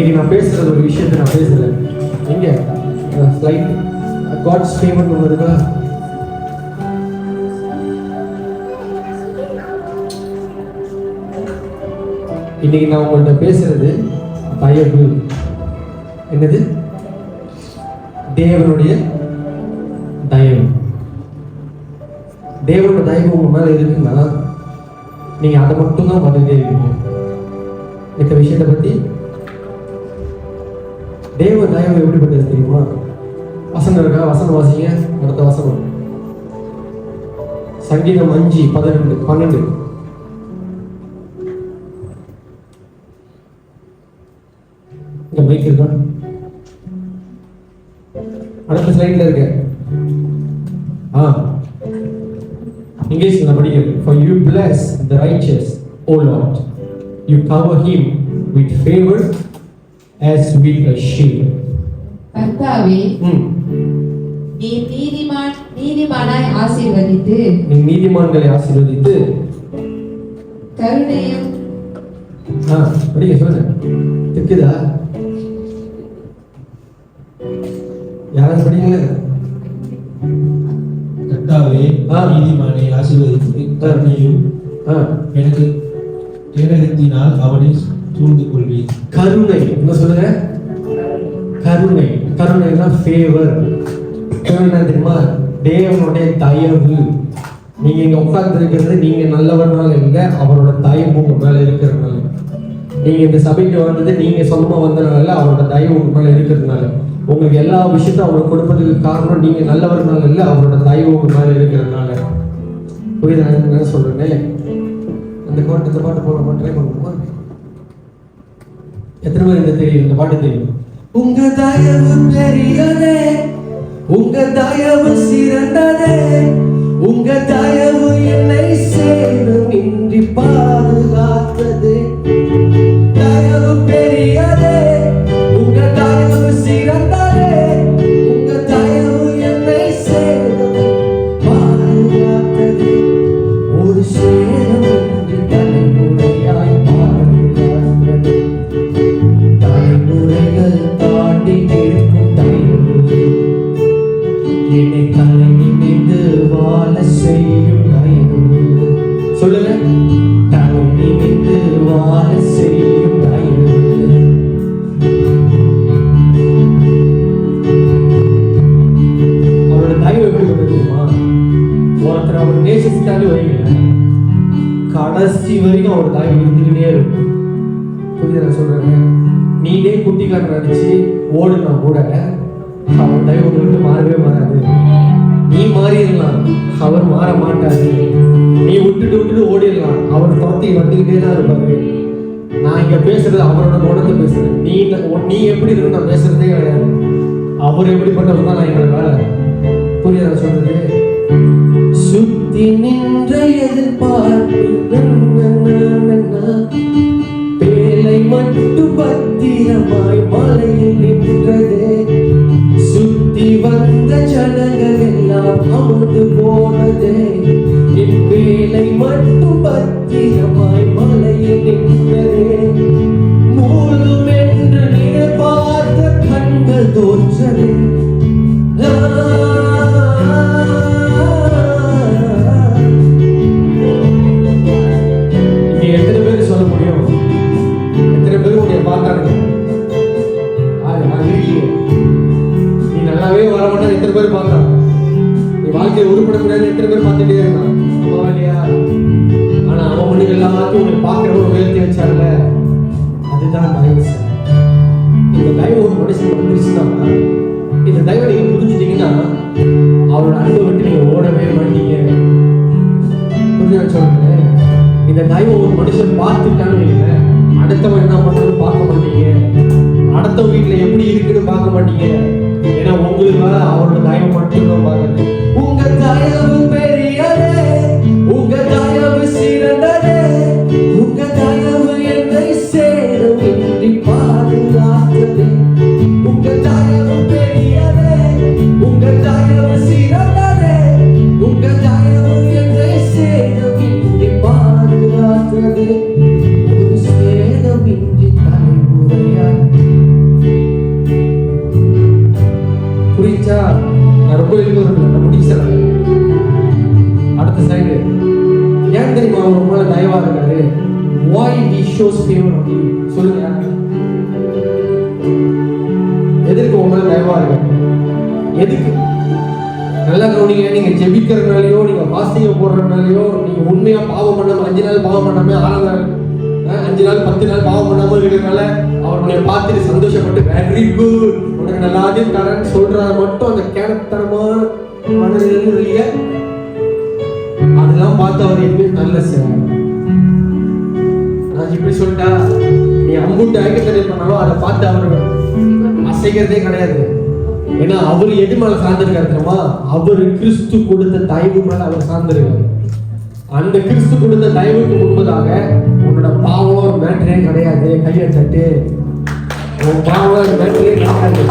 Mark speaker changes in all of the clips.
Speaker 1: இன்னைக்கு நான் பேசுறது ஒரு விஷயத்தை நான் பேசுறேன். எங்க ஸ்லைட் காட்ஸ் ஃபேவர் வருதா? இன்னைக்கு நான் உங்கள்கிட்ட பேசுறது தயவு. என்னது? தேவனுடைய தயவு. தேவனோட தயவு உங்க மேல இருக்குன்னா நீங்க அதை மட்டும் தான் பார்த்துட்டே இருக்கீங்க. இந்த விஷயத்தை பத்தி தேவ தயவு எப்படிப்பட்டது தெரியுமா? வசனம் இருக்கா? வசனம் வாசிங்க. அடுத்த வசனம் சங்கீதம் 5:12. இந்த மைக் இருக்கா? அடுத்த ஸ்லைட்ல இருக்கு. இங்கிலீஷ்ல நான் படிக்கிறேன். For you bless the righteous, O Lord. You cover him with favor as with a shield.
Speaker 2: கர்த்தாவே, நீ நீதிமானாய் ஆசீர்வதித்து,
Speaker 1: நீ நீதிமான்களை ஆசீர்வதித்து
Speaker 2: கருணையும்
Speaker 1: படிக்க சொல்லுங்க. இருக்குதா? யாரும் படிக்கல?
Speaker 3: கர்த்தாவே, நீதிமானை ஆசீர்வதித்து கருணையும் எனக்கு தேடத்தினால் அவனை சூழ்ந்து கொள்வேன்.
Speaker 1: கருணை என்ன சொல்லுங்க? கருணை. கருணைனா ஃபேவர். கருணை தெரியுமா? தேவனுடைய தயவு. நீங்க இங்க உட்கார்ந்து இருக்கிறது நீங்க நல்லவர்னால இல்லை, அவரோட தயவு உங்க மேல இருக்கிறதுனால. நீங்க இந்த சபைக்கு வந்தது நீங்க சொந்தமா வந்ததுனால, அவரோட தயவு உங்க மேல இருக்கிறதுனால. உங்களுக்கு எல்லா விஷயத்தையும் அவருக்கு கொடுப்பதுக்கு காரணம் நீங்க நல்லவர்னால இல்லை, அவரோட தயவு உங்க மேல இருக்கிறதுனால. புரியுதா என்ன சொல்றேன்? அந்த பாட்டு போட ட்ரை பண்ணுவோமா? எத்தனை பேர் இந்த தெரியும்? இந்த பாட்டு தெரியும்? உங்க தயவு பெரியதே, உங்க தயவு சிறந்ததே, உங்க தயவு என்னை சேதமின்றி பாதுகாத்தது. தயவு பெரியதே, உங்க தயவு சிறந்ததே, உங்க தயவு என்னை சேதமின்றி பாதுகாத்தது. ஒரு சேதமின்றி தலைமுறையாய் பாதுகாத்தது. தலைமுறைகள் தாண்டி இருக்கும் தயவு, என்னை தலை நிமிர்ந்து வாழ செய்யும் தயவு. சொல்லுங்க. தலை நிமிர்ந்து வாழ செய்யும் தயவு. அவரோட தயவு எப்படி தெரியுமா? ஒருத்தர் அவர் நேசித்தாலே வைங்க, கடைசி வரைக்கும் அவர் தயவு இருந்துக்கிட்டே இருக்கும். புரியுதா சொல்றேன்? நீனே குட்டிக்காரன் நடிச்சு ஓடுனா கூட அவர் தயவு விட்டு மாறவே மாறாது. நீ மாறிடலாம், அவர் மாற மாட்டாரு. நீ விட்டுட்டு ஓடிடலாம், அவர் துரத்தி வந்துக்கிட்டே தான் இருப்பாரு. நான் இங்க பேசுறது அவரோட குணத்தை பேசுறேன். நீ எப்படி இருக்கு நான் பேசுறதே கிடையாது. அவர் எப்படிப்பட்டவர் தான் நான் எங்களை வேலை. புரியுதா சொல்றது? சுத்தி நின்ற எதிர்பார்ப்பு பேலை மட்டும் பத்திரமாய் மலையில் நின்றதே. சுத்தி வந்த ஜனங்கள் எல்லாம் அமுது போனதே. என் பேலை மட்டும் பத்திரமாய் மலையில் நின்றதே. மூலம் என்று நீ பார்த்த கண்கள் தோற்றதே. எத்தனை பேர் சொல்ல முடியும்? எத்தனை பேர் உன்னை பார்த்தாங்க? நீ நல்லாவே வர மாட்டேன். எத்தனை பேர் பார்த்தா? நீ வாழ்க்கையை உருப்பட முடியாது. எத்தனை பேர் பார்த்துட்டே இருந்தான்? அம்மா இல்லையா? ஆனா அவன் மணிக்கு எல்லாத்தையும் உன்னை பார்க்கிறவங்க உயர்த்தி வச்சார்ல, அதுதான் தயவு. இந்த தயவு ஒரு மனுஷன் வந்துருச்சுன்னா, இந்த தயவை நீங்க புரிஞ்சுட்டீங்கன்னா அவரோட அன்பை விட்டு நீங்க ஓடவே மாட்டீங்க. புரிஞ்சு சொல்றேன். இந்த தயவை ஒரு மனுஷன் பார்த்துட்டான்னு வைங்க, அடுத்தவன் என்ன பண்றதுன்னு பார்க்க மாட்டீங்க. அடுத்த வீட்டுல எப்படி இருக்குன்னு பார்க்க மாட்டீங்க. ஏன்னா உங்களுக்கு மேல அவரோட தயவு மட்டும்தான் பார்க்கறது. உங்க தயவு பெரியதே, உங்க தயவு சிறந்ததே, உங்க தயவு என்னை சேதமின்றி பாதுகாத்ததே. உங்க தயவு பெரியதே, உங்க தயவு சிறந்ததே, உங்க தயவு என்னை சேதமின்றி பாதுகாத்ததே. ஒரு சேதமின்றி தலைமுறையாய் புரிஞ்சா நான் ரொம்ப எழுதுறேன், நான் முடிச்சிடறேன். அடுத்த சைடு ஏன் தெரியுமா அவர் ரொம்ப தயவா இருக்காரு? Why he shows favor on you? சொல்லுங்க. எதற்கு உங்க மேல தயவா இருக்கு? எதுக்கு? நல்லா கவனிங்க. நீங்க ஜெபிக்கிறதுனாலயோ, நீங்க பாஸ்டிங் போடுறதுனாலயோ, நீங்க உண்மையா பாவம் பண்ணாம 5 நாள் பாவம் பண்ணாம 6 நாள் 5 நாள் 10 நாள் பாவம் பண்ணாம இருக்கிறதுனால அவருடைய பார்த்துட்டு சந்தோஷப்பட்டு வெரி குட் உனக்கு நல்லாதையும் தரேன்னு சொல்றாரு மட்டும் அந்த கேனத்தனமான மனநிலையில் இல்லையா? அதெல்லாம் பார்த்து அவர் எப்படி நல்ல சார். நான் இப்படி சொல்லிட்டா நீ அம்புட்டு ஐக்கியத்தடை பண்ணாலும் அதை பார்த்து அவர் அசைக்கிறதே கிடையாது. ஏன்னா அவர் எது மேல சார்ந்திருக்காரு தெரியுமா? அவர் கிறிஸ்து கொடுத்த தயவு மேல அவர் சார்ந்திருக்காரு. அந்த கிறிஸ்து கொடுத்த தயவுக்கு முன்பதாக உன்னோட பாவம் மேட்டரே கிடையாது. கையை தட்டு. உன் பாவம் மேட்டரே கிடையாது.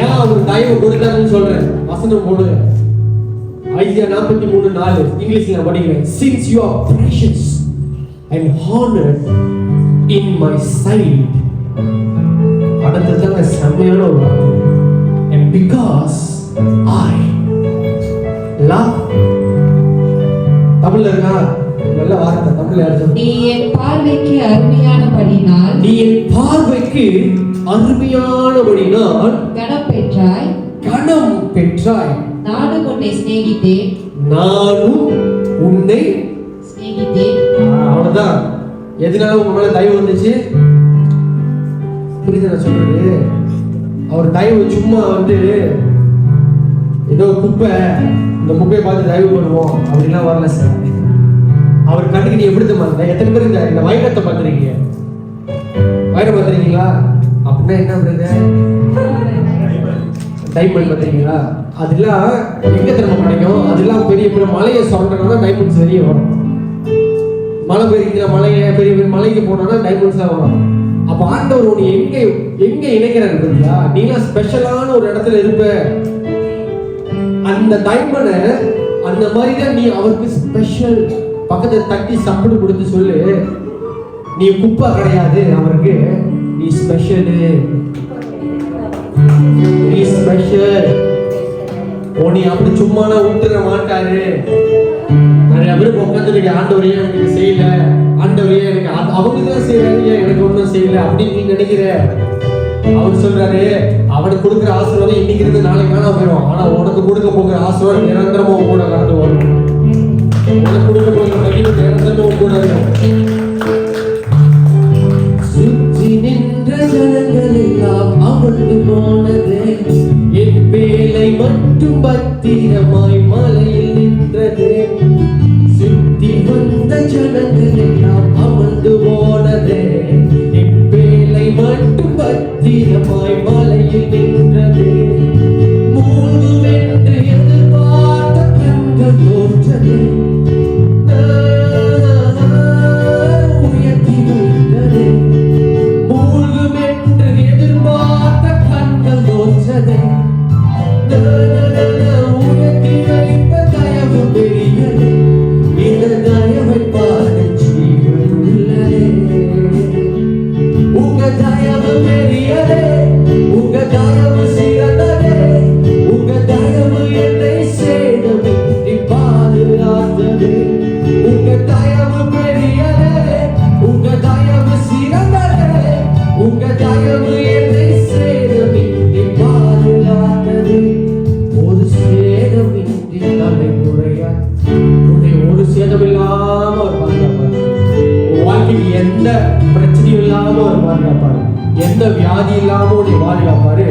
Speaker 1: ஏன் அவர் தயவு கொடுத்தாருன்னு சொல்றேன். வசனம் போடுங்க. ஐயா 43:4 இங்கிலீஷ்ல படிக்கிறேன். Since you are precious and honored in my sight. அடுத்தது செம்மையான ஒரு வார்த்தை. And because I love. தமிழ்ல இருக்கா? நல்ல வார்த்தை. தமிழ்ல அர்த்தம்.
Speaker 2: நீ என் பார்வைக்கு அருமையானபடினால்,
Speaker 1: நீ என் பார்வைக்கு அருமையானபடினால்
Speaker 2: கனம் பெற்றாய்,
Speaker 1: கனம் பெற்றாய்.
Speaker 2: நானும் உன்னை சிநேகித்தேன்,
Speaker 1: நானும் உன்னை
Speaker 2: சிநேகித்தேன்.
Speaker 1: அவ்வளவுதான். எதனால உங்க மேல தயவு வந்துச்சு? புரியுது நான் சொல்றது? அவர் தயவு சும்மா ஏதோ குப்பை, இந்த குப்பையை பார்த்து தயவு பண்ணுவோம் அப்படிலாம் வரல சார். அவர் கண்ணுக்கு நீ எப்படி தெரியுமா? எத்தனை பேர் இந்த வைரத்தை பார்த்துருக்கீங்க? வைரம் பார்த்துருக்கீங்களா? அப்படின்னா என்ன பண்ணுறது? டைமண்ட் பார்த்துருக்கீங்களா? அதெல்லாம் எங்க தெரியுமா கிடைக்கும்? அதெல்லாம் பெரிய பெரிய மலையை சொல்றதுனால டைமண்ட்ஸ் வெளியே வரும். மலை பெரிய மலையை பெரிய பெரிய மலைக்கு போனோம்னா டைமண்ட்ஸ் தான் வரும். அப்ப ஆண்டவர் உன்னை எங்க இணைக்கிறாரு இல்லையா? நீலாம் ஸ்பெஷலான ஒரு இடத்துல இருப்ப. அந்த டைமண்டை அந்த மாதிரி தான் நீ அவருக்கு ஸ்பெஷல். பக்கத்துல தட்டி சாப்பிடு கொடுத்து சொல்லு, நீ குப்பை கிடையாது அவருக்கு, நீ ஸ்பெஷல். நீ ஸ்பெஷல். உன்னை அப்படி சும்மானா விட்டுற மாட்டாரு. நிறைய பேருக்கு உட்காந்துருக்கு, ஆண்டவரையே எனக்கு செய்யல, ஆண்டவரையே எனக்கு அவங்க தான் செய்யறாரு, எனக்கு ஒன்றும் செய்யல அப்படின்னு நீ நினைக்கிற. அவர் சொல்றாரு, அவனுக்கு கொடுக்குற ஆசீர்வாதம் இன்னைக்கு இருந்து நாளைக்கு வேணா போயிடும். ஆனா உனக்கு கொடுக்க போகிற ஆசீர்வாதம் நிரந்தரமா கூட கடந்து வரும். உனக்கு கொடுக்க போகிற மகிழ்வு நிரந்தரமா கூட இருக்கும். சுற்றி நின்ற ஜனங்கள் எல்லாம் அமர்ந்து போனது, என் வேலை மட்டும் பத்திரமாய் மலையில் நின்றது. சுற்றி வந்த ஜனங்கள் எல்லாம் அமர்ந்து போனது, என் வேலை மட்டும் பத்திரமாய் மலையில் நின்றது. மூழ்குமென்று எதிர்பார்த்த கண்கள் தோற்றது, உயர்த்தி வைத்தது. மூழ்குமென்று எதிர்பார்த்த கண்கள் தோற்றது, உயர்த்தி வைத்த தயவு பெரியது. இந்த தயவை பார்த்து ஜீவன் உள்ளதே. உங்க தயவு பெரியதே, உங்க தயவு சிறந்ததே, உங்க தயவு என்னை சேதமின்றி பாதுகாத்தது. உங்க தயவு பெரியதே, உங்க தயவு சிறந்ததே, உங்க தயவு என்னை சேதமின்றி பாதுகாத்தது. ஒரு சேதமின்றி தலைமுறையா உன்னை ஒரு சேதம் இல்லாம ஒரு பாதுகாப்பாரு. உன் வாழ்க்கைக்கு எந்த பிரச்சனையும் இல்லாம ஒரு பாதுகாப்பாரு, எந்த வியாதி இல்லாம உன்னை பாதுகாப்பாரு,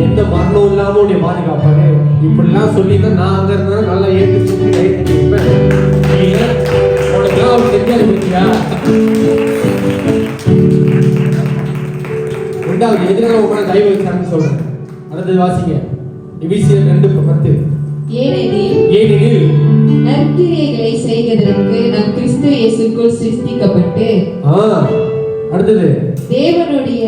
Speaker 1: எந்த மரணம் இல்லாம உன்னை பாதுகாப்பாரு. இப்படிலாம் சொல்லிதான் நான் அங்க இருந்தா நல்லா ஏற்று இருப்பேன். உனக்கு அவர் தெரியாது பத்தியா? ரெண்டாவது எதிராக உங்களை தயவு வச்சான்னு சொல்றேன். அடுத்தது வாசிங்க. எபிசியர் 2:10.
Speaker 2: ஏனெனில் நற்கிரியைகளை செய்வதற்கு நாம் கிறிஸ்து இயேசுக்குள் சிருஷ்டிக்கப்பட்டு
Speaker 1: அடுத்தது
Speaker 2: தேவனுடைய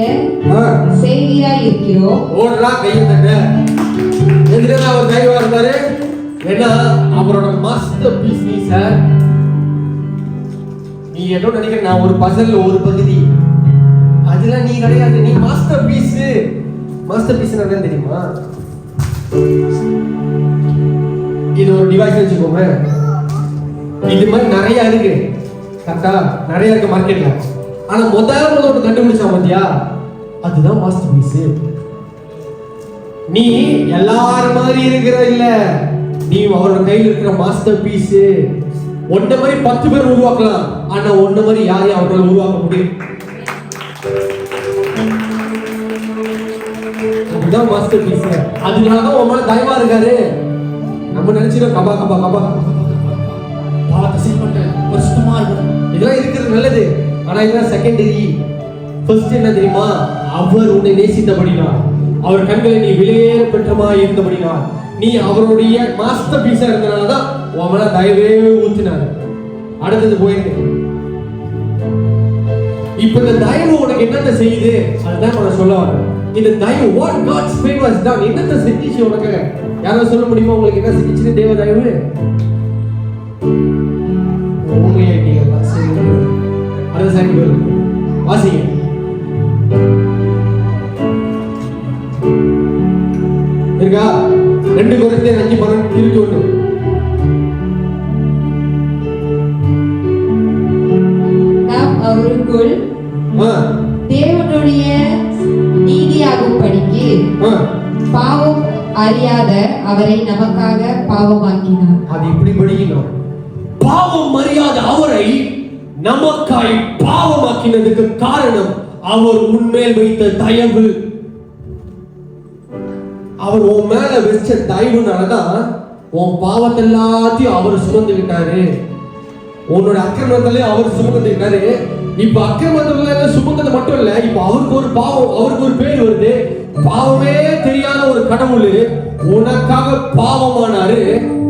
Speaker 2: செய்தியாய் இருக்கிறோம்.
Speaker 1: ஓடலா கையை தட்ட. எதிராக அவர் தயவா இருந்தாரு. ஏன்னா அவரோட மாஸ்டர் பீஸ் நீ சார். நீ ஏதோ நினைக்கிற நான் ஒரு பசல்ல ஒரு பகுதி, அதெல்லாம் நீ கிடையாது. நீ மாஸ்டர் பீஸ். மாஸ்டர் பீஸ் என்னன்னு தெரியுமா? இது ஒரு டிவைஸ் வச்சுக்கோங்க. இது மாதிரி நிறைய இருக்கு, கரெக்டா? நிறைய இருக்கு மார்க்கெட்ல. ஆனா முதல்ல ஒன்று கண்டுபிடிச்சா பாத்தியா, அதுதான் மாஸ்டர் பீஸ். நீ எல்லாரும் மாதிரி இருக்கிற இல்ல, நீ அவரோட கையில் இருக்கிற மாஸ்டர் பீஸ். ஒன்ன மாதிரி 10 பேர் உருவாக்கலாம், ஆனா ஒன்ன மாதிரி யாரையும் அவரால் உருவாக்க முடியும். அதுதான் மாஸ்டர் பீஸ். அதனாலதான் உன் மேல தயவா இருக்காரு. நம்ம நினைச்சிடும் கபா கபா கபா பாவத்தை சீல் பண்றேன், பரிசுத்தமா இருக்கணும், இதெல்லாம் இருக்கிறது நல்லது. ஆனா இதெல்லாம் செகண்டரி. ஃபர்ஸ்ட் என்ன தெரியுமா? அவர் உன்னை நேசித்தபடினார், அவர் கண்களை நீ விலையேற பெற்றமா இருந்தபடினார், நீ அவருடைய மாஸ்டர் பீஸா இருந்தனாலதான் உன் மேல தயவே ஊத்தினார். அடுத்தது போயிருக்கு. இப்ப இந்த தயவு உனக்கு என்னத்தை செய்யுது? அதுதான் நான் சொல்ல வரேன். இந்த தயவு what God's favor has done, என்னத்தை செஞ்சிச்சு உனக்கு? யாராவது சொல்ல முடியுமா உங்களுக்கு என்ன செஞ்சிச்சு தேவ தயவு? உண்மையாயிட்டீங்க. சரி, அடுத்த சாமி வரும், வாசிங்க. இருக்கா? 2 கொரிந்தியர் 5:21.
Speaker 2: நாம் அவருக்குள் தேவனுடைய நீதியாகும் படிக்கு பாவம் அறியாத அவரை நமக்காக பாவமாக்கினார்.
Speaker 1: அது இப்படி படிக்கணும். பாவம் அறியாத அவரை நமக்காய் பாவமாக்கினதுக்கு காரணம் அவர் உன்மேல் வைத்த தயவு. அவர் உன் மேல வச்ச தயவுனாலதான் உன் பாவத்தை எல்லாத்தையும் அவர் சுமந்துக்கிட்டாரு. உன்னோட அக்கிரமத்திலே அவர் சுமந்துக்கிட்டாரு. இப்ப அக்கிரமத்துல சுமந்தது மட்டும் இல்ல, இப்ப அவருக்கு ஒரு பாவம், அவருக்கு ஒரு பேர் வருது. பாவமே தெரியாத ஒரு கடவுள் உனக்காக பாவமானாரு.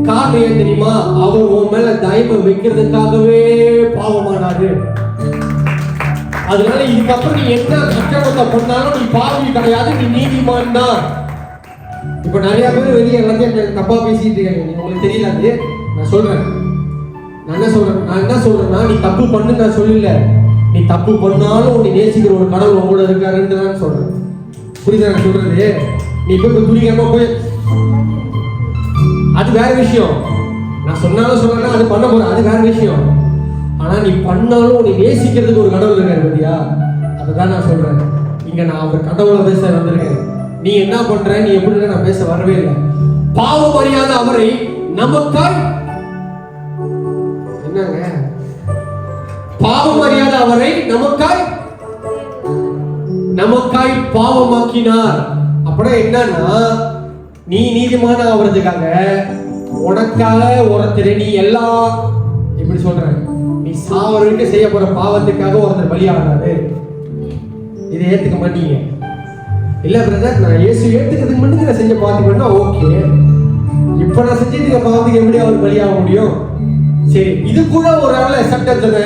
Speaker 1: காரணம் ஏன் தெரியுமா? அவர் உன் மேல தயவு வைக்கிறதுக்காகவே பாவமானாரு. அதனால இதுக்கப்புறம் நீ என்ன அக்கிரமத்தை பண்ணாலும் நீ பாவி கிடையாது, நீ நீதிமான் தான். இப்ப நிறைய பேர் வெளியே எல்லாத்தையும் தப்பா பேசிட்டு இருக்காங்க, உங்களுக்கு தெரியல. அது நான் சொல்றேன். நான் என்ன சொல்றேன்னா, நீ தப்பு பண்ணு நான் சொல்லல, நீ தப்பு பண்ணாலும் உன்னை நேசிக்கிற ஒரு கடவுள் உங்களோட இருக்காருன்னு தான் சொல்றேன். புரியுதா நான் சொல்றது? நீ போய் துணிக்காம போய், அது வேற விஷயம். நான் சொன்னாலும் சொல்றேன்னா அது பண்ண போற, அது வேற விஷயம். ஆனா நீ பண்ணாலும் உன்னை நேசிக்கிறதுக்கு ஒரு கடவுள் இருக்காரு பாத்தியா, அதுதான் நான் சொல்றேன். இங்க நான் அவர் கடவுளை பேச வந்திருக்கேன். நீ என்ன பண்ற, நீ எப்படி, நான் பேச வரவே இல்லை. பாவம் அறியாத அவரை நமக்காய், என்னங்க, பாவம் அறியாத அவரை நமக்காய் பாவமாக்கினார். அப்படின்னா என்னன்னா, நீ நீதிமான ஆவறதுக்காக உனக்காக ஒருத்தர், நீ எல்லாம் எப்படி சொல்ற, நீ சாவருக்கு செய்ய போற பாவத்துக்காக ஒருத்தர் பலியாகிறாரு. இதை ஏத்துக்க மாட்டீங்க. இல்ல பிரதர், நான் இயேசு ஏத்துக்கிறதுக்கு மட்டும் நான் செஞ்ச பாத்துக்கணும்னா ஓகே. இப்ப நான் செஞ்சிருக்க பாவத்துக்கு எப்படி அவர் பலியாக முடியும்? சரி, இது கூட ஒரு ஆள் அக்செப்டன்ஸ் தானே.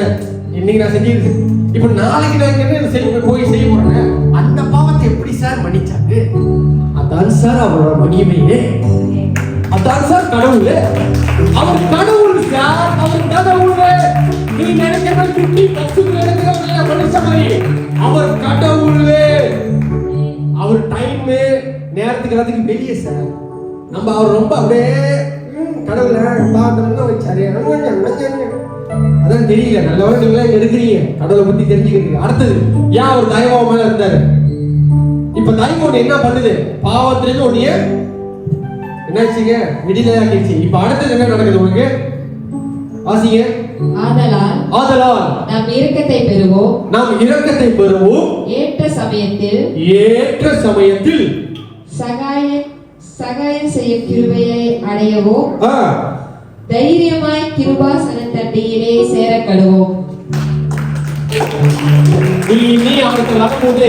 Speaker 1: இன்னைக்கு நான் செஞ்சிருக்கு, இப்ப நாளைக்கு நான் என்ன போய் செய்ய போறேன், அந்த பாவத்தை எப்படி சார் மன்னிச்சாரு? அதான் சார் அவரோட மகிமையே, அதான் சார் கடவுள். அவர் கடவுள் சார், அவர் கடவுள். நீ நினைக்கிறது மனுஷ மாதிரி, அவர் கடவுள். அவர் டைம் நேரத்துக்கு எல்லாத்துக்கும் வெளியே சார். நம்ம அவர் ரொம்ப அப்படியே கடவுளை பார்த்தோம்னா வச்சாரு, அதான் தெரியல. நல்லவரை நீங்களே இருக்கிறீங்க, கடவுளை பத்தி தெரிஞ்சுக்கிறீங்க. அடுத்தது ஏன் அவர் தயவா மேல இருந்தாரு? இப்ப தயவு ஒண்ணு என்ன பண்ணுது? பாவத்திலிருந்து ஒண்ணு என்னாச்சுங்க, விடுதலையாக்கிடுச்சு. இப்ப அடுத்தது என்ன நடக்குது உனக்கு? வாசிங்க. ஆதலால்
Speaker 2: நாம் இரக்கத்தை பெறுவோம், ஏற்ற சமயத்தில் சகாயம் செய்ய கிருபையை அடையவும், தைரியமாய் கிருபாசன தண்டையிலே சேரக்கடுவோம்.
Speaker 1: நீ அவருக்கு வரும்போது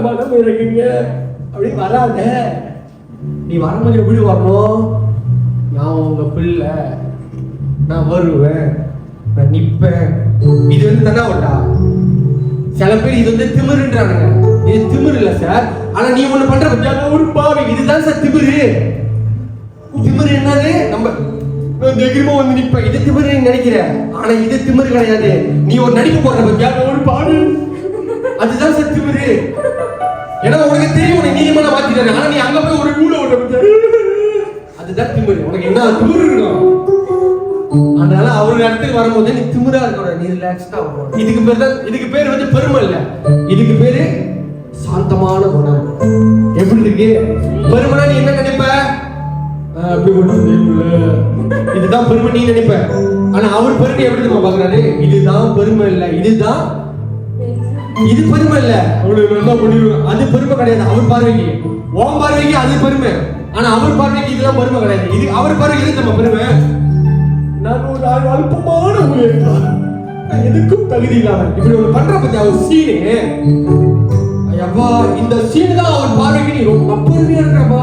Speaker 1: மனம் இருக்குங்க அப்படி வராத. நீ வரும்போது எப்படி வரணும்? நான் உங்க பிள்ளை, நான் வருவேன், நான் நிப்பேன். இது வந்து தானே ஒட்டா. சில பேர் இது வந்து திமிருன்றானுங்க. இது திமிரு இல்ல சார். ஆனா நீ ஒண்ணு பண்ற பத்தியா, ஒரு பாவி. இதுதான் சார் திமிரு. திமிரு என்னது? நம்ம தைரியமா வந்து நிப்ப, இது திமிரு நினைக்கிற. ஆனா இது திமிரு கிடையாது. நீ ஒரு நடிப்பு போடுற பத்தியா, ஒரு பாவி. அதுதான் சார் திமிரு. ஏன்னா உனக்கு தெரியும் உனக்கு நீதிமான மாத்திட்டாரு. ஆனா நீ அங்க போய் ஒரு நூலை விட்டு அதுதான் திமிரு. உனக்கு என்ன திமிரு இருக்கும். அதனால அவரு இடத்துக்கு வரும்போது நீ திமிரா இருக்கணும், நீ ரிலாக்ஸ்டா வரணும். இதுக்கு பேர் வந்து பெருமை இல்ல, இதுக்கு பேரு சாந்தமான குணம். எப்படி இருக்கு பெருமைனா? நீ என்ன நினைப்ப? இதுதான் பெருமை நீ நினைப்ப. ஆனா அவர் பெருமை எப்படி நம்ம பாக்குறாரு? இதுதான் பெருமை இல்ல, இது பெருமை இல்ல. அவளுக்கு நல்லா பண்ணிடுவேன், அது பெருமை கிடையாது. அவர் பார்வைக்கு, உன் பார்வைக்கு அது பெருமை. ஆனா அவர் பார்வைக்கு இதெல்லாம் பெருமை கிடையாது. இது அவர் பார்வைக்கு எது நம்ம பெருமை? நான் ஒரு அல்பமான எதுக்கும் தகுதி இல்லாம இப்படி ஒரு பண்ற பத்தி அவர் சீனு. ஐயப்பா, இந்த சீனு தான் அவர் பார்வைக்கு நீ ரொம்ப பெருமையா இருக்கிறப்பா.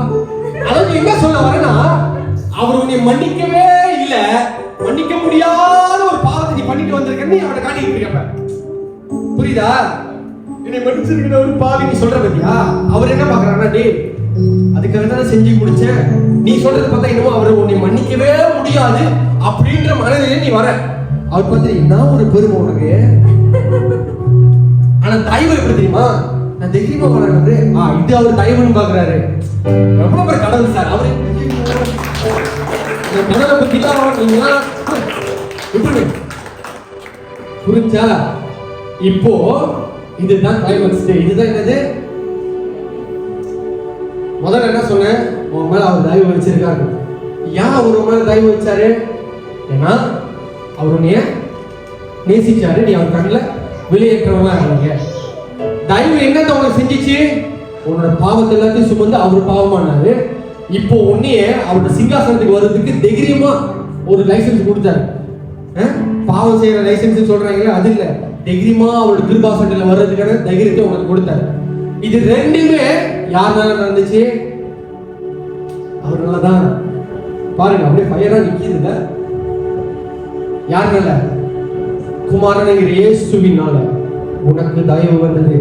Speaker 1: அதாவது என்ன சொல்ல வரேன்னா, அவர் உன்னை மன்னிக்கவே இல்ல, மன்னிக்க முடியாத ஒரு பாவத்தை நீ பண்ணிட்டு வந்திருக்கன்னு அவனை காட்டிட்டு இருக்கப்ப. புரியுதா? என்னை மன்னிச்சிருக்கிற ஒரு பாவி நீ சொல்ற பத்தியா? அவர் என்ன பாக்குறாருன்னா, டே அதுக்காக தான் செஞ்சு முடிச்சேன், நீ சொல்றது பார்த்தா என்னமோ அவர் உன்னை மன்னிக்கவே முடியாது அப்படின்ற மனதிலே நீ வர. அவர் பார்த்து என்ன ஒரு பெருமை உனக்கு. ஆனா தயவு எப்படி தெரியுமா? நான் தைரியமா வளர்றது. இது அவர் தயவுன்னு பாக்குறாரு. ரொம்ப பெரிய கடவுள் சார் அவரு. கடவுளை பத்தி தான் புரிஞ்சா? இப்போ இதுதான் கிளைமேக்ஸ். இதுதான் என்னது? முதல்ல என்ன சொன்னேன்? உன் மேல அவர் தயவு வச்சிருக்காரு. ஏன் அவர் உன் மேல தயவு வச்சாரு? ஏன்னா அவர் உன்னைய நேசிச்சாரு. நீ அவர் கண்ணில் வெளியேற்றவங்களா இருந்தீங்க. தயவு என்னத்தை உனக்கு செஞ்சிச்சு? உன்னோட பாவத்தை எல்லாத்தையும் சுமந்து அவர் பாவமானாரு. இப்போ உன்னைய அவரோட சிங்காசனத்துக்கு வர்றதுக்கு தைரியமா ஒரு லைசன்ஸ் கொடுத்தாரு. பாவம் செய்யற லைசன்ஸ் சொல்றாங்களே அது இல்ல, தைரியமா அவரோட கிருபாசனத்துல வர்றதுக்கான தைரியத்தை உனக்கு கொடுத்தாரு. இது ரெண்டுமே யாருனால நடந்துச்சு? அவர்னாலதான். பாருங்க அப்படியே ஃபயரா நிக்குதுல. யாருனால? குமாரன் இயேசுவினால உனக்கு தயவு வந்தது.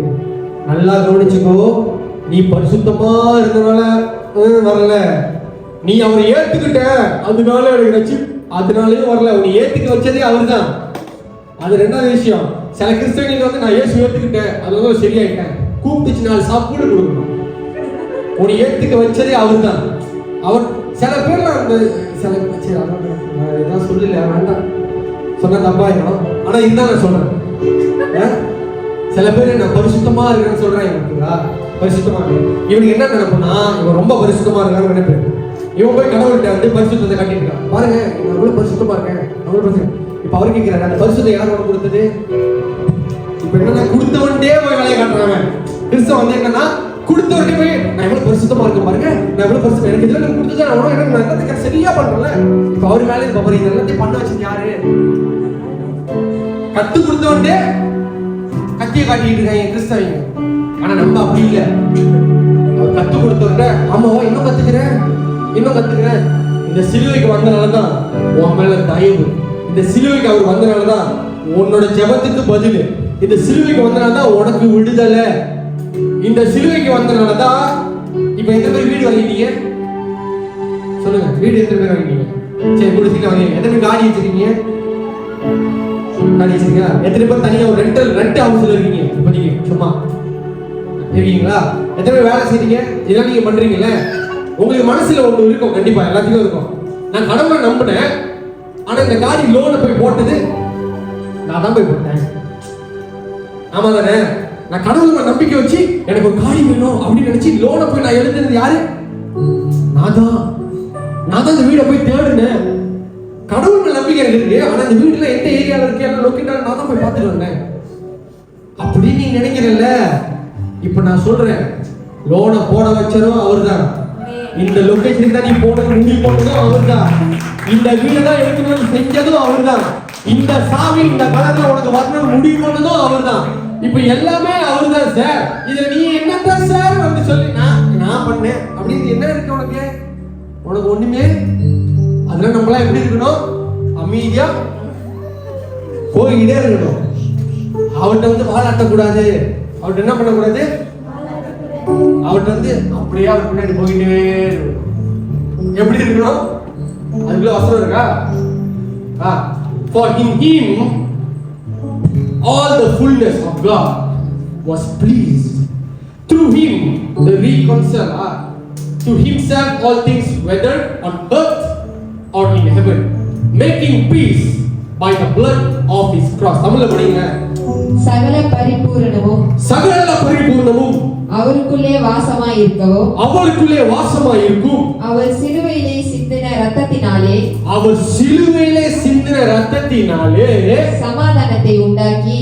Speaker 1: நல்லா கவனிச்சுக்கோ. நீ பரிசுத்தமா இருந்தனால வரல, நீ அவரை ஏத்துக்கிட்ட அதனால எனக்கு ரட்சி, அதனாலயும் வரல. உன்னை ஏத்துக்க வச்சதே அவர் தான். அது ரெண்டாவது விஷயம். சில கிறிஸ்தவங்களுக்கு வந்து நான் இயேசு ஏத்துக்கிட்டேன் அதனால சரியாயிட்டேன், கூப்பிட்டுச்சு 4 சாப்பாடு கொடுக்கணும். உன்னை ஏத்துக்க வச்சதே அவர் தான். அவர் சில பேர்ல அந்த சில இதான் சொல்லல, வேண்டாம் சொன்ன தப்பாயிடும். ஆனா இதுதான் நான் சொல்றேன். சில பேர் நான் பரிசுத்தமா இருக்கேன்னு சொல்றேன். பரிசுத்தமா இருக்கு. இவனுக்கு என்ன நினைப்புனா, இவன் ரொம்ப பரிசுத்தமா இருக்கான்னு நினைப்பு. இவன் போய் கடவுள்கிட்ட வந்து பரிசுத்தத்தை கட்டிட்டு இருக்கான். பாருங்க நான் எவ்வளவு பரிசுத்தமா இருக்கேன், அவ்வளவு பரிசுத்தம். இப்ப அவர் கேட்கிறாரு, அந்த பரிசுத்தை யார் உனக்கு கொடுத்தது? இப்ப என்னன்னா கொடுத்தவன்டே போய் வேலையை காட்டுறாங்க. கிறிஸ்தவன் வந்து என்னன்னா கொடுத்தவன்டே போய் நான் எவ்வளவு பரிசுத்தமா இருக்கேன் பாருங்க, நான் எவ்வளவு பரிசுத்தம், எனக்கு இதெல்லாம் கொடுத்தது நான் எவ்வளவு எனக்கு எல்லாத்தையும் சரியா பண்றேன்ல. இப்ப அவர் வேலை இப்ப பாரு, இதெல்லாத்தையும் பண்ண வச்சது யாரு? கத்து கொடுத்தவன்டே கத்தியை காட்டிட்டு இருக்காங்க கிறிஸ்தவங்க. ஆனா நம்ம அப்படி இல்லை. அவர் கத்து கொடுத்தவங்க ஆமாவா இன்னும் கத்துக்கிறேன், இன்னும் கத்துக்கிறேன். இந்த சிலுவைக்கு வந்தனாலதான் உன் மேல தயவு. இந்த சிலுவைக்கு அவர் வந்தனாலதான் உன்னோட ஜெபத்துக்கு பதில். இந்த சிலுவைக்கு வந்தனாலதான் உனக்கு விடுதலை. இந்த சிலுவைக்கு வந்தனாலதான் இப்ப எத்தனை பேர் வீடு வாங்கிட்டீங்க சொல்லுங்க? வீடு எத்தனை பேர் வாங்கிட்டீங்க? சரி முடிச்சுட்டு வாங்க. எத்தனை பேர் காடி வச்சிருக்கீங்க? காடி வச்சிருக்கீங்க? எத்தனை பேர் தனியா ஒரு ரெண்ட் ஹவுஸ்ல இருக்கீங்க? இப்போதைக்கு சும்மா இருக்கீங்களா? எத்தனை பேர் வேலை செய்றீங்க? இதெல்லாம் நீங்க பண்றீங்கல்ல, உங்களுக்கு மனசுல ஒண்ணு இருக்கும், கண்டிப்பா எல்லாத்துக்கும் இருக்கும். நான் கடவுளை நம்பினேன், ஆனா இந்த காடி லோனை போய் போட்டது நான் தான் போய் போட்டேன். ஆமா தானே? நான் கடவுளை நம்பிக்கை வச்சு எனக்கு ஒரு காடி வேணும் அப்படின்னு நினைச்சு லோனை போய் நான் எழுதுனது யாரு? நான் தான் இந்த வீடை போய் தேடுனேன். கடவுள் நம்பிக்கை எனக்கு இருக்கு, ஆனா இந்த வீட்டுல எந்த ஏரியால இருக்கு என்ன லொக்கேட் நான் தான் போய் பார்த்துட்டு வந்தேன். அப்படி நீ நினைக்கிறல்ல? இப்ப நான் சொல்றேன், லோனை போட வச்சதும் அவர் தான். இந்த லொகேஷனுக்கு தான் நீ போனது முடிவு போட்டதும் அவர் தான். இந்த வீடு தான் எடுக்கணும்னு செஞ்சதும் அவர் தான். இந்த சாவி இந்த கலர்ல உனக்கு வரணும் முடிவு பண்ணதும் அவர் தான். இப்ப எல்லாமே அவர் தான் சார். இதுல நீ என்னதான் சார் வந்து சொல்லி நான் பண்ணேன் அப்படின்னு என்ன இருக்கு உனக்கு? உனக்கு ஒண்ணுமே. அதெல்லாம் நம்மளாம் எப்படி இருக்கணும்? அமைதியா போய்கிட்டே இருக்கணும். அவர்கிட்ட வந்து வாழாட்டக்கூடாது, அவர்கிட்ட என்ன பண்ணக்கூடாது, அவர்கிட்ட வந்து அப்படியே அவர் முன்னாடி போய்கிட்டே இருக்கணும். எப்படி இருக்கணும்? அதுக்குள்ள வசனம் இருக்கா? For in him all the fullness of God was pleased. Through him the reconciler to himself all things, whether on earth or in heaven, making peace by the blood of his cross. தமிழ்ல படிங்க.
Speaker 2: சகல பரிபூரணமும்
Speaker 1: சகல பரிபூரணமும்
Speaker 2: அவருக்குள்ளே வாசமாயிருக்கவும்
Speaker 1: அவருக்குள்ளே வாசமாயிருக்கும்.
Speaker 2: அவர் சிலுவையிலே சிந்தின இரத்தத்தினாலே சமாதானத்தை உண்டாக்கி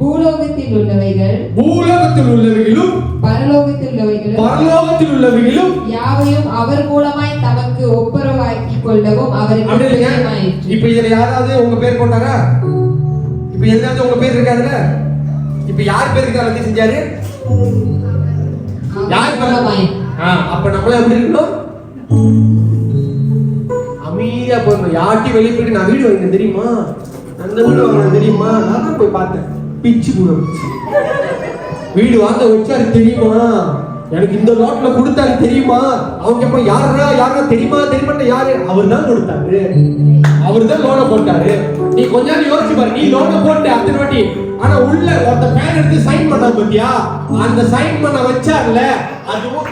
Speaker 2: பூலோகத்தில் உள்ளவைகளும் பரலோகத்தில் உள்ளவைகளும் யாவையும் அவர் மூலமாய் தமக்கு ஒப்புரவாக்கி கொள்ளவும் அவருக்கு பிரியமாயிற்று.
Speaker 1: இப்ப இதுல யாராவது உங்க பேர் கொண்டாரா? இப்ப எதாவது உங்க பேர் இருக்காதுல? இப்ப யார் பேருக்கு வந்து செஞ்சாரு? யார் மூலமாய்? அப்ப நம்மள எப்படி இருக்கணும்? அமைதியா போறோம். யார்ட்டி வெளியே போயிட்டு நான் வீடு வாங்கினேன் தெரியுமா, அந்த வீடு வாங்கினேன் தெரியுமா, நான் தான் போய் பார்த்தேன், பிச்சு கூட வீடு வாங்க வச்சாரு தெரியுமா, எனக்கு இந்த லாட்ல கொடுத்தாரு தெரியுமா, அவங்க எப்ப யாரா தெரியுமா யாரு, அவர் தான் கொடுத்தாரு, அவர் தான் லோனை போட்டாரு. நீ கொஞ்ச நேரம் யோசிச்சு பாரு, நீ லோனை போட்ட அத்தனை வாட்டி, ஆனா உள்ள ஒருத்த பேன் எடுத்து சைன் பண்ண பத்தியா, அந்த சைன் பண்ண வச்சார்ல, அதுவும்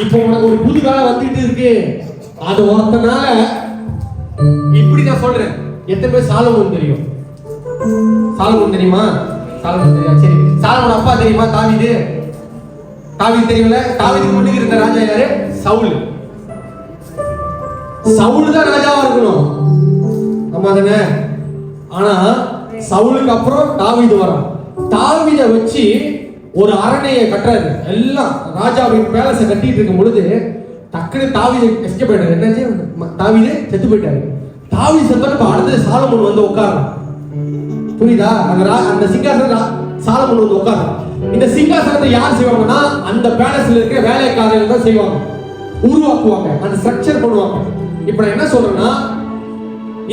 Speaker 1: இப்போ உனக்கு ஒரு புது வேலை வந்துட்டு இருக்கு. அது ஒருத்தனால இப்படி நான் சொல்றேன். எத்தனை பேர் சாலமோன் தெரியும்? சாலமோன் தெரியுமா? சாலமோன் தெரியும். சரி, சாலமோன் அப்பா தெரியுமா? தாவீது. தாவீது தெரியும்ல? தாவீதுக்கு முன்னாடி இருந்த ராஜா யாரு? சவுல். சவுல் தான் ராஜாவா இருக்கணும், ஆமா தானே? ஆனா சவுலுக்கு அப்புறம் தாவீது வரான். தாவீத வச்சு ஒரு அரணையை கட்டுறாரு. எல்லாம் ராஜாவின் பேலஸை கட்டிட்டு இருக்கும் பொழுது டக்குனு தாவீது எஸ்கேப் ஆயிட்டாரு. என்னாச்சு? தாவீது செத்து போயிட்டாரு. தாவீது செத்தப்ப அடுத்து சாலமோன் வந்து உட்கார்றான். புரியுதா? அந்த சிங்காசனம் சாலமோன் வந்து உட்கார்றான். இந்த சிங்காசனத்தை யார் செய்வாங்கன்னா அந்த பேலஸ்ல இருக்கிற வேலைக்காரர்கள் தான் செய்வாங்க, உருவாக்குவாங்க, அந்த ஸ்ட்ரக்சர் பண்ணுவாங்க. இப்ப நான் என்ன சொல்றேன்னா,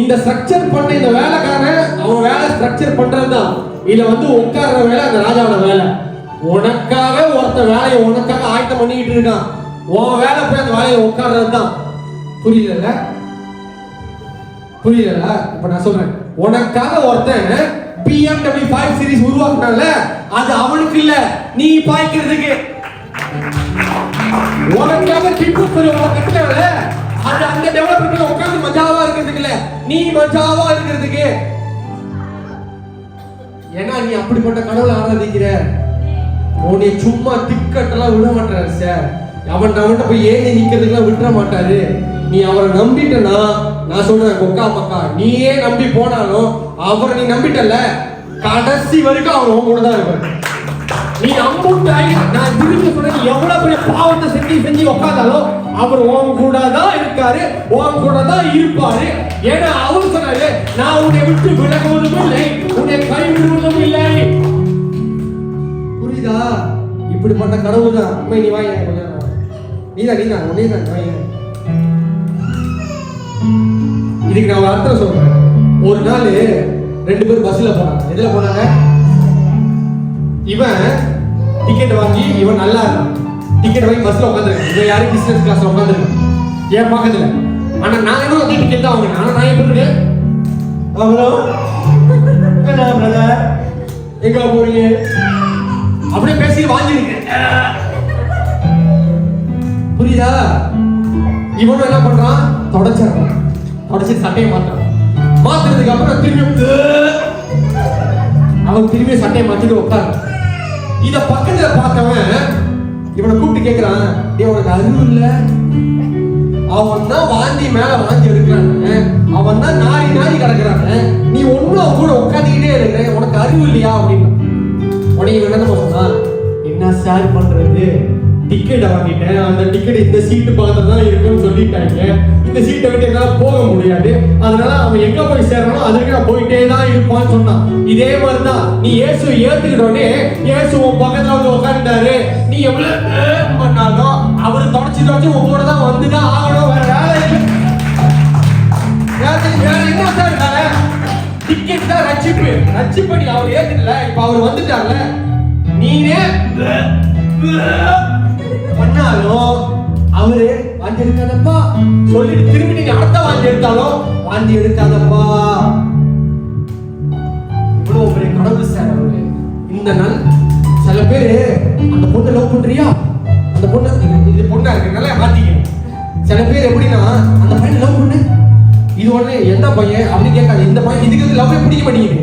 Speaker 1: இந்த ஸ்ட்ரக்சர் பண்ண இந்த வேலைக்காரன் அவன் வேலை ஸ்ட்ரக்சர் பண்றதுதான். இதுல வந்து உட்கார்ற வேலை அந்த ராஜாவோட வேலை. உனக்காக ஒருத்த வேலையை உனக்காக ஆயத்தம் பண்ணிக்கிட்டு இருக்கான். உன் வேலை போய் அந்த வேலையை உட்கார்றது தான். புரியல? இப்ப நான் சொல்றேன், உனக்காக ஒருத்தன் BMW 5 சீரிஸ் உருவாக்குனால அது அவனுக்கு இல்ல, நீ பாய்க்கிறதுக்கு. உனக்காக டிப்பு கட்டல, அது அந்த டெவலப்பர்ல உட்கார்ந்து மஜாவா இருக்கிறதுக்கு இல்ல, நீ மஜாவா இருக்கிறதுக்கு. ஏன்னா நீ அப்படிப்பட்ட கடவுளை ஆராதிக்கிற. உன்னை சும்மா திக்கட்டெல்லாம் விட மாட்டாரு சார். அவன்கிட்ட போய் ஏறி நிக்கிறதுக்கெல்லாம் விட்டுற மாட்டாரு. நீ அவரை நம்பிட்டனா, நான் சொல்றேன் கொக்கா பக்கா, நீயே நம்பி போனாலும் அவரை நீ நம்பிட்டல, கடைசி வரைக்கும் அவர் உன் கூட தான் இருப்பாரு. நீ நம்புட்டாய், நான் திருப்பி சொல்றேன், எவ்வளவு பெரிய பாவத்தை செஞ்சு உட்காந்தாலும் அவர் உன் கூட தான் இருக்காரு, உன் கூட தான் இருப்பாரு. ஏன்னா அவர் சொன்னாரு, நான் உன்னை விட்டு விலகுவதும் இல்லை, உன்னை கைவிடுவதும் இல்லை. புரியுதா? இப்படிப்பட்ட கடவுள் தான். நீ வாங்க, நீதான் உடனே தான் வாங்க. இதுக்கு நான் ஒரு அர்த்தம் சொல்றேன். ஒரு நாள் 2 பேர் பஸ்ல போனாங்க. எதுல போனாங்க? இவன் டிக்கெட் வாங்கி, இவன் நல்லா இருந்தான், டிக்கெட் வாங்கி பஸ்ல உட்காந்துருக்கான். இவன் யாரும் பிசினஸ் கிளாஸ்ல உட்காந்துருக்கான் என் பக்கத்துல. ஆனா நான் என்ன அதே டிக்கெட் தான் வாங்கினேன். ஆனா நான் எப்படி இருக்கேன்? எங்க போறீங்க அப்படியே பேசி வாங்கிருக்கேன். புரியுதா? இவனும் என்ன பண்றான்? தொடச்சு சட்டையை மாத்துறதுக்கு அப்புறம் திரும்பி சட்டையை மாத்திட்டு உட்காரு. இத பக்கத்துல பார்த்தவன் இவனை கூப்பிட்டு கேட்கிறான், உனக்கு அறிவு இல்ல? அவன் தான் வாந்தி மேல வாந்தி எடுக்கிறான்னு, அவன் தான் நாரி கிடக்குறான்னு, நீ ஒண்ணும் அவன் கூட உட்காந்துக்கிட்டே இருக்கிற, உனக்கு அறிவு இல்லையா அப்படின்னு. உடனே இவன் என்ன சொன்னா, என்ன சார் பண்றது, டிக்கெட் வாங்கிட்டேன், அந்த டிக்கெட் இந்த சீட்டு பக்கத்துல தான் இருக்குன்னு சொல்லிட்டாங்க, இந்த சீட்டை விட்டு என்னால போக முடியாது, அதனால அவன் எங்க போய் சேரணும் அதுக்கு நான் போயிட்டே தான் இருப்பான்னு சொன்னான். இதே மாதிரிதான் நீ இயேசு ஏத்துக்கிட்டோடனே இயேசு உன் பக்கத்துல வந்து உட்காந்துட்டாரு. நீ எவ்வளவு பண்ணாலும் அவரு தொடச்சு உன் கூட தான் வந்துதான் ஆகணும். வேற என்ன சார் வேலை? டிக்கெட் தான் ரட்சிப்படி அவர் ஏத்துக்கல, இப்ப அவர் வந்துட்டார்ல, நீனே பண்ணாலும் அவரு வாந்தி எடுக்காதப்பா சொல்லிட்டு திரும்பி நீங்க அடுத்த வாந்தி எடுத்தாலும் வாந்தி எடுக்காதப்பா அந்த பொண்ணை லவ் பண்றியா? அந்த பொண்ணு இது பொண்ணா இருக்கு, நல்லா மாத்திக்கணும். சில பேர் எப்படின்னா அந்த பையனை லவ் பண்ணு, இது ஒண்ணு எந்த பையன் அப்படின்னு கேட்காது. இந்த பையன் இதுக்கு லவ்வே பிடிக்க மாட்டேங்குது.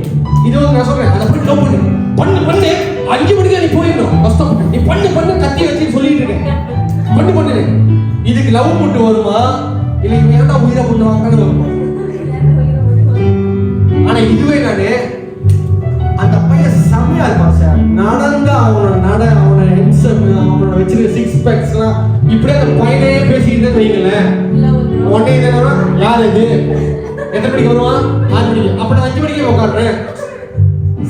Speaker 1: இது வந்து நான் சொல்றேன், அந்த பையன் லவ் பண்ணு பண்ணு பண்ணு 5 மணிக்கு நீ போயிடணும் கஷ்டப்பட்டு, நீ பண்ணு பண்ணு கத்தி வச்சு சொல்லிட்டு இருக்கேன். பண்ணு பண்ணு, இதுக்கு லவ் மட்டும் வருமா இல்லை இவன் ஏன்டா உயிரை பண்ணுவாங்கன்னு வருமா? ஆனா இதுவே நானு அந்த பையன் செம்மையா இருப்பான் சார். நடந்தா அவனோட ஹெட்ஸம், அவனோட வச்சிருக்க 6 பேக்ஸ்லாம் இப்படியே அந்த பையனே பேசிக்கிட்டு வைங்களேன். உடனே என்ன யார் இது, எத்தனை மணிக்கு வருவான்? 6 மணிக்கு. அப்ப நான் 5 மணிக்கே உட்காடுறேன்.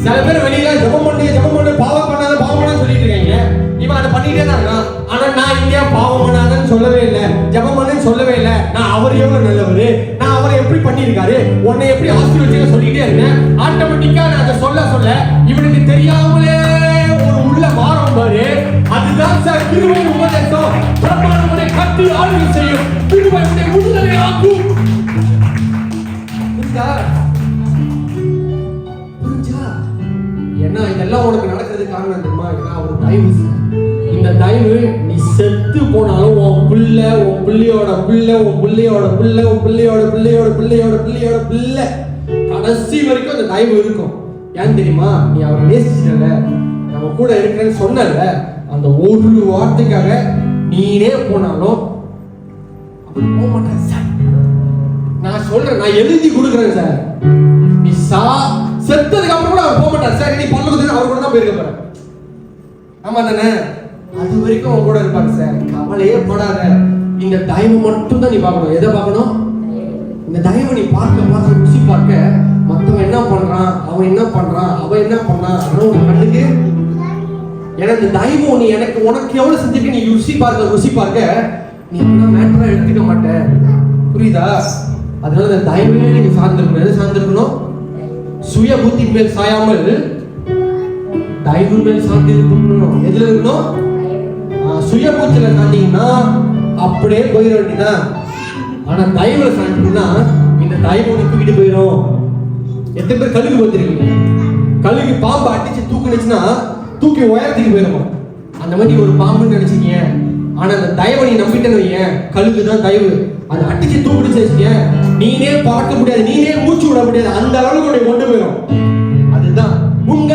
Speaker 1: சில பேர் வெளியில ஜெபம் பண்ணு பாவம் பண்ணாத சொல்லிட்டு இருக்காங்க. இவன் அதை பண்ணிட்டே தான் இருக்கான். ஆனா நான் இங்கே பாவம் பண்ணாதன்னு சொல்லவே இல்லை, ஜெபம் பண்ணுன்னு சொல்லவே இல்லை. நான் அவர் எவ்வளவு நல்லவரு, நான் அவரை எப்படி பண்ணியிருக்காரு, உன்னை எப்படி ஆசீர்வதிச்சு சொல்லிட்டே இருக்கேன். ஆட்டோமேட்டிக்கா நான் அதை சொல்ல இவனுக்கு தெரியாமலே ஒரு உள்ள மாறும் பாரு. அதுதான் சார் கிருபை உபதேசம். பிரமாணங்களை கட்டி ஆளுகை செய்யும், கிருபை உன்னை விடுதலை ஆக்கும். புரிஞ்சா? என்ன இதெல்லாம் உனக்கு நடக்கிறதுக்கு காரணம் தெரியுமா? இதெல்லாம் ஒரு தயவு சார். இந்த தயவு நீ செத்து போனாலும் உன் பிள்ளையோட பிள்ளை கடைசி வரைக்கும் அந்த தயவு இருக்கும். ஏன் தெரியுமா? நீ அவரை நேசிச்சல, நம்ம கூட இருக்கிறேன்னு சொன்னல, அந்த ஒரு வார்த்தைக்காக நீனே போனாலும் அப்படி போக மாட்டேன் சார். நான் சொல்றேன், நான் எழுதி கொடுக்குறேன் சார். நீ செத்ததுக்கு அப்புறம் கூட அவர் போக மாட்டார் சார். நீ பல்லவத்துக்கு அவர் கூட தான் போயிருக்க போற. ஆமா தானே? அது வரைக்கும் அவன் கூட இருப்பாரு சார். கவலையே படாத. இந்த தயவு மட்டும் தான் நீ பார்க்கணும். எதை பார்க்கணும்? இந்த தயவை நீ பார்க்க ருசி பார்க்க, மற்றவன் என்ன பண்றான், அவன் என்ன பண்றான், அவன் என்ன பண்ணான் அதெல்லாம் உன் கண்ணுக்கு. ஏன்னா இந்த தயவு நீ உனக்கு எவ்வளவு செஞ்சிருக்க நீ ருசி பார்க்க நீ என்ன மேட்டரா எடுத்துக்க மாட்ட. புரியுதா? அதனால இந்த தயவுல நீங்க சார்ந்திருக்கணும். எது சார்ந்திருக்கணும்? சுய புத்தி மேல் சாயாமல் தயவு மேல் சார்ந்து இருக்கணும். எதுல இருக்கணும்? சுய புத்தியில சார்ந்தீங்கன்னா அப்படியே போயிட வேண்டியதான். ஆனா தயவுல சார்ந்தீங்கன்னா இந்த தயவு உனக்கு தூக்கிட்டு போயிடும். எத்தனை பேர் கழுகு பார்த்துருக்கீங்க? கழுகு பாம்பு அடிச்சு தூக்குனுச்சுன்னா தூக்கி உயரத்துக்கு போயிடும். அந்த மாதிரி ஒரு பாம்புன்னு நினைச்சீங்க. ஆனா அந்த தயவை நீ நம்பிட்டேன்னு வையேன், கழுகுதான் தயவு. அதை அடிச்சு தூக்கிடுச்சு வச்சுக்க, நீனே பறக்க முடியாது, நீனே மூச்சு விட முடியாது, அந்த அளவுக்கு கொண்டு போயிடும். அதுதான் உங்க